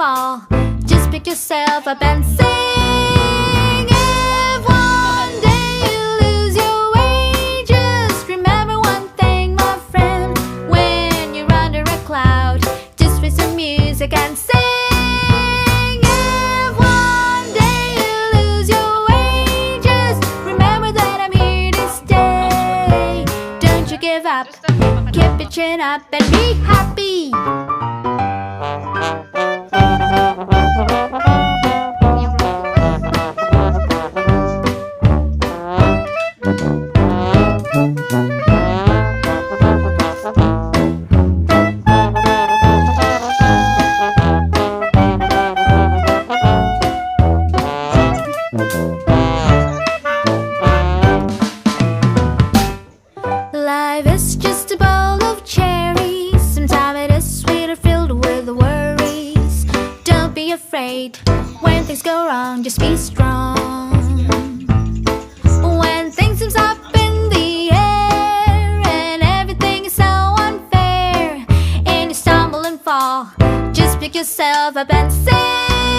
fall. Just pick yourself up and sing. If one day you lose your way, just remember one thing, my friend. When you're under a cloud, just play some music and sing. If one day you lose your way, just remember that I'm here to stay. Don't you give up, keep your chin up and be happy. Life is just a bowl of cherries. Sometimes it is sweet or filled with worries. Don't be afraid when things go wrong, just be strong. When things seem up in the air and everything is so unfair, and you stumble and fall, just pick yourself up and sing.